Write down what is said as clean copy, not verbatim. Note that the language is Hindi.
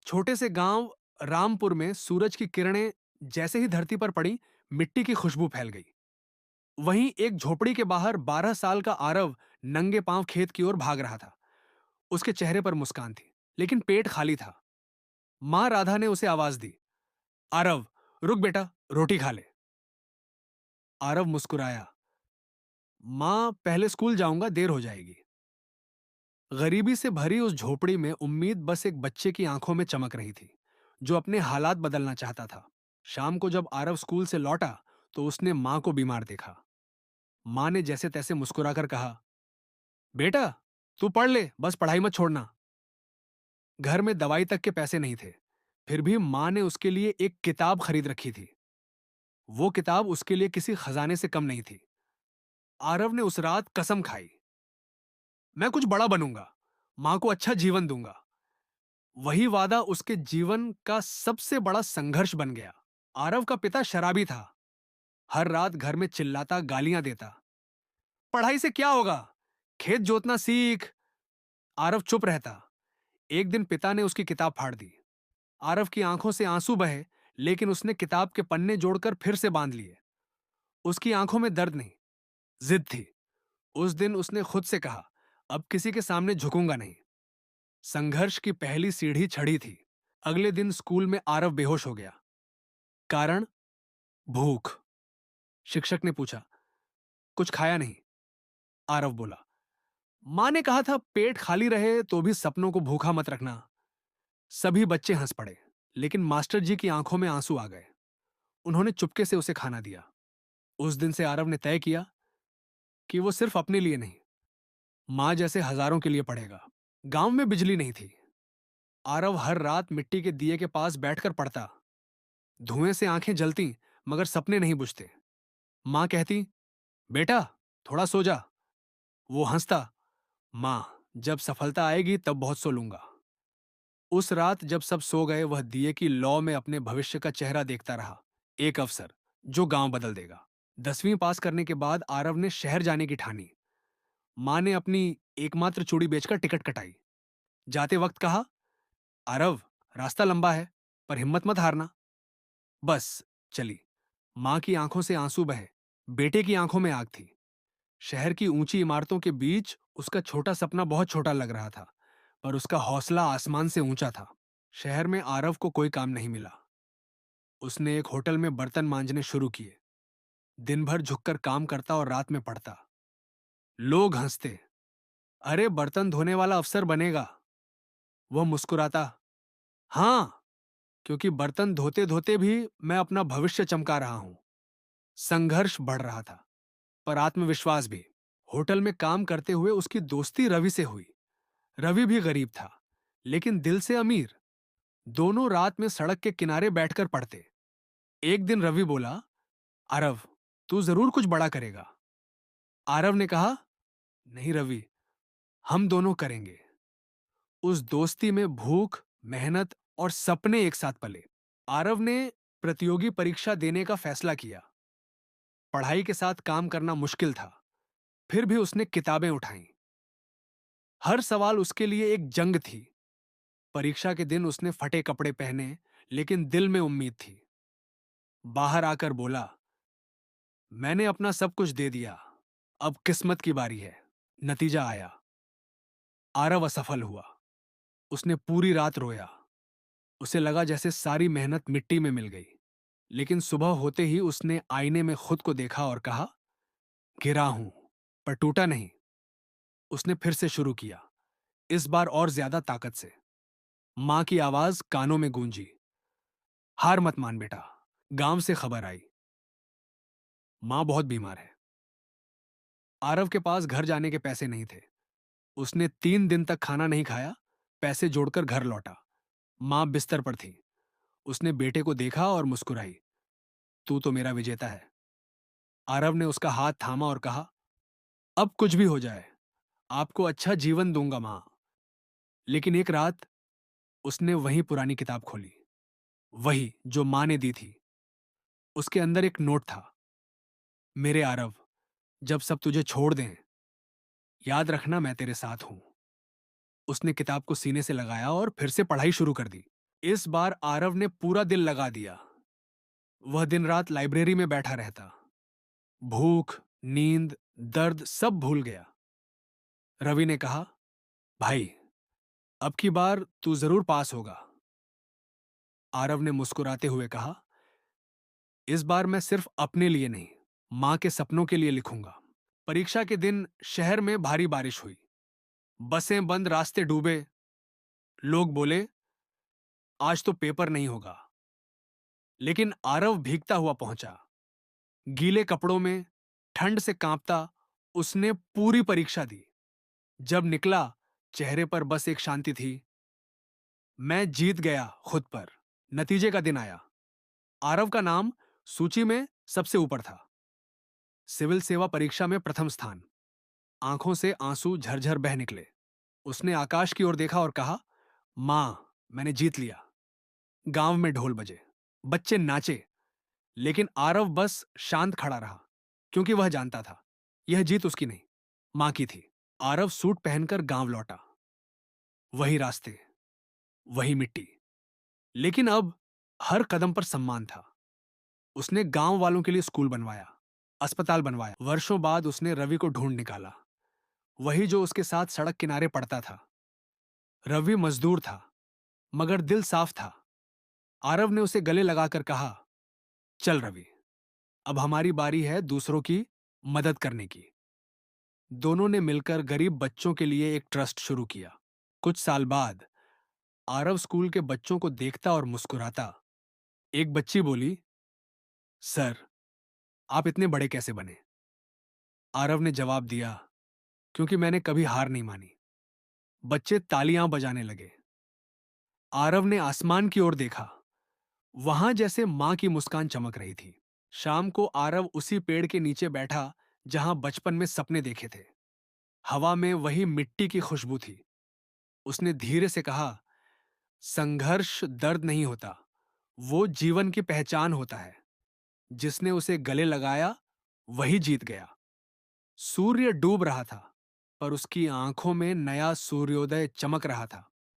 छोटे से गांव रामपुर में सूरज की किरणें जैसे ही धरती पर पड़ी, मिट्टी की खुशबू फैल गई। वहीं एक झोपड़ी के बाहर 12 साल का आरव नंगे पांव खेत की ओर भाग रहा था। उसके चेहरे पर मुस्कान थी, लेकिन पेट खाली था। मां राधा ने उसे आवाज दी, आरव, रुक बेटा, रोटी खा ले। आरव मुस्कुराया, मां, पहले स्कूल जाऊंगा, देर हो जाएगी। गरीबी से भरी उस झोपड़ी में उम्मीद बस एक बच्चे की आंखों में चमक रही थी, जो अपने हालात बदलना चाहता था। शाम को जब आरव स्कूल से लौटा, तो उसने मां को बीमार देखा। मां ने जैसे तैसे मुस्कुराकर कहा, बेटा, तू पढ़ ले, बस पढ़ाई मत छोड़ना। घर में दवाई तक के पैसे नहीं थे, फिर भी मां ने उसके लिए एक किताब खरीद रखी थी। वो किताब उसके लिए किसी खजाने से कम नहीं थी। आरव ने उस रात कसम खाई, मैं कुछ बड़ा बनूंगा, मां को अच्छा जीवन दूंगा। वही वादा उसके जीवन का सबसे बड़ा संघर्ष बन गया। आरव का पिता शराबी था। हर रात घर में चिल्लाता, गालियां देता, पढ़ाई से क्या होगा, खेत जोतना सीख। आरव चुप रहता। एक दिन पिता ने उसकी किताब फाड़ दी। आरव की आंखों से आंसू बहे, लेकिन उसने किताब के पन्ने जोड़कर फिर से बांध लिए। उसकी आंखों में दर्द नहीं, जिद थी। उस दिन उसने खुद से कहा, अब किसी के सामने झुकूंगा नहीं। संघर्ष की पहली सीढ़ी चढ़ी थी। अगले दिन स्कूल में आरव बेहोश हो गया। कारण, भूख। शिक्षक ने पूछा, कुछ खाया नहीं? आरव बोला, मां ने कहा था पेट खाली रहे तो भी सपनों को भूखा मत रखना। सभी बच्चे हंस पड़े, लेकिन मास्टर जी की आंखों में आंसू आ गए। उन्होंने चुपके से उसे खाना दिया। उस दिन से आरव ने तय किया कि वो सिर्फ अपने लिए नहीं, मां जैसे हजारों के लिए पढ़ेगा। गांव में बिजली नहीं थी। आरव हर रात मिट्टी के दिए के पास बैठकर पढ़ता। धुएं से आंखें जलती, मगर सपने नहीं बुझते। मां कहती, बेटा, थोड़ा सो जा। वो हंसता, मां, जब सफलता आएगी तब बहुत सो लूंगा। उस रात जब सब सो गए, वह दिए की लौ में अपने भविष्य का चेहरा देखता रहा। एक अवसर जो गांव बदल देगा। 10वीं पास करने के बाद आरव ने शहर जाने की ठानी। मां ने अपनी एकमात्र चूड़ी बेचकर टिकट कटाई। जाते वक्त कहा, आरव, रास्ता लंबा है, पर हिम्मत मत हारना। बस चली। मां की आंखों से आंसू बहे, बेटे की आंखों में आग थी। शहर की ऊंची इमारतों के बीच उसका छोटा सपना बहुत छोटा लग रहा था, पर उसका हौसला आसमान से ऊंचा था। शहर में आरव को कोई काम नहीं मिला। उसने एक होटल में बर्तन मांजने शुरू किए। दिन भर झुककर काम करता और रात में पढ़ता। लोग हंसते, अरे बर्तन धोने वाला अफसर बनेगा। वह मुस्कुराता, हाँ, क्योंकि बर्तन धोते धोते भी मैं अपना भविष्य चमका रहा हूं। संघर्ष बढ़ रहा था, पर आत्मविश्वास भी। होटल में काम करते हुए उसकी दोस्ती रवि से हुई। रवि भी गरीब था, लेकिन दिल से अमीर। दोनों रात में सड़क के किनारे बैठकर पढ़ते। एक दिन रवि बोला, आरव, तू जरूर कुछ बड़ा करेगा। आरव ने कहा, नहीं रवि, हम दोनों करेंगे। उस दोस्ती में भूख, मेहनत और सपने एक साथ पले। आरव ने प्रतियोगी परीक्षा देने का फैसला किया। पढ़ाई के साथ काम करना मुश्किल था, फिर भी उसने किताबें उठाईं। हर सवाल उसके लिए एक जंग थी। परीक्षा के दिन उसने फटे कपड़े पहने, लेकिन दिल में उम्मीद थी। बाहर आकर बोला, मैंने अपना सब कुछ दे दिया, अब किस्मत की बारी है। नतीजा आया, आरव असफल हुआ। उसने पूरी रात रोया। उसे लगा जैसे सारी मेहनत मिट्टी में मिल गई। लेकिन सुबह होते ही उसने आईने में खुद को देखा और कहा, गिरा हूं, पर टूटा नहीं। उसने फिर से शुरू किया, इस बार और ज्यादा ताकत से। मां की आवाज कानों में गूंजी, हार मत मान बेटा। गांव से खबर आई, मां बहुत बीमार है। आरव के पास घर जाने के पैसे नहीं थे। उसने 3 दिन तक खाना नहीं खाया। पैसे जोड़कर घर लौटा। मां बिस्तर पर थी। उसने बेटे को देखा और मुस्कुराई, तू तो मेरा विजेता है। आरव ने उसका हाथ थामा और कहा, अब कुछ भी हो जाए, आपको अच्छा जीवन दूंगा मां। लेकिन एक रात उसने वही पुरानी किताब खोली, वही जो मां ने दी थी। उसके अंदर एक नोट था, मेरे आरव, जब सब तुझे छोड़ दें, याद रखना मैं तेरे साथ हूं। उसने किताब को सीने से लगाया और फिर से पढ़ाई शुरू कर दी। इस बार आरव ने पूरा दिल लगा दिया। वह दिन रात लाइब्रेरी में बैठा रहता। भूख, नींद, दर्द सब भूल गया। रवि ने कहा, भाई, अब की बार तू जरूर पास होगा। आरव ने मुस्कुराते हुए कहा, इस बार मैं सिर्फ अपने लिए नहीं, मां के सपनों के लिए लिखूंगा। परीक्षा के दिन शहर में भारी बारिश हुई। बसें बंद, रास्ते डूबे। लोग बोले, आज तो पेपर नहीं होगा। लेकिन आरव भीगता हुआ पहुंचा। गीले कपड़ों में, ठंड से कांपता, उसने पूरी परीक्षा दी। जब निकला, चेहरे पर बस एक शांति थी। मैं जीत गया खुद पर। नतीजे का दिन आया। आरव का नाम सूची में सबसे ऊपर था। सिविल सेवा परीक्षा में प्रथम स्थान। आंखों से आंसू झरझर बह निकले। उसने आकाश की ओर देखा और कहा, मां, मैंने जीत लिया। गांव में ढोल बजे, बच्चे नाचे, लेकिन आरव बस शांत खड़ा रहा, क्योंकि वह जानता था यह जीत उसकी नहीं, मां की थी। आरव सूट पहनकर गांव लौटा। वही रास्ते, वही मिट्टी, लेकिन अब हर कदम पर सम्मान था। उसने गांव वालों के लिए स्कूल बनवाया, अस्पताल बनवाया। वर्षों बाद उसने रवि को ढूंढ निकाला, वही जो उसके साथ सड़क किनारे पड़ता था। रवि मजदूर था, मगर दिल साफ था। आरव ने उसे गले लगाकर कहा, चल रवि, अब हमारी बारी है दूसरों की मदद करने की। दोनों ने मिलकर गरीब बच्चों के लिए एक ट्रस्ट शुरू किया। कुछ साल बाद आरव स्कूल के बच्चों को देखता और मुस्कुराता। एक बच्ची बोली, सर, आप इतने बड़े कैसे बने? आरव ने जवाब दिया, क्योंकि मैंने कभी हार नहीं मानी। बच्चे तालियां बजाने लगे। आरव ने आसमान की ओर देखा। वहां जैसे मां की मुस्कान चमक रही थी। शाम को आरव उसी पेड़ के नीचे बैठा जहां बचपन में सपने देखे थे। हवा में वही मिट्टी की खुशबू थी। उसने धीरे से कहा, संघर्ष दर्द नहीं होता, वो जीवन की पहचान होता है। जिसने उसे गले लगाया, वही जीत गया। सूर्य डूब रहा था, पर उसकी आंखों में नया सूर्योदय चमक रहा था।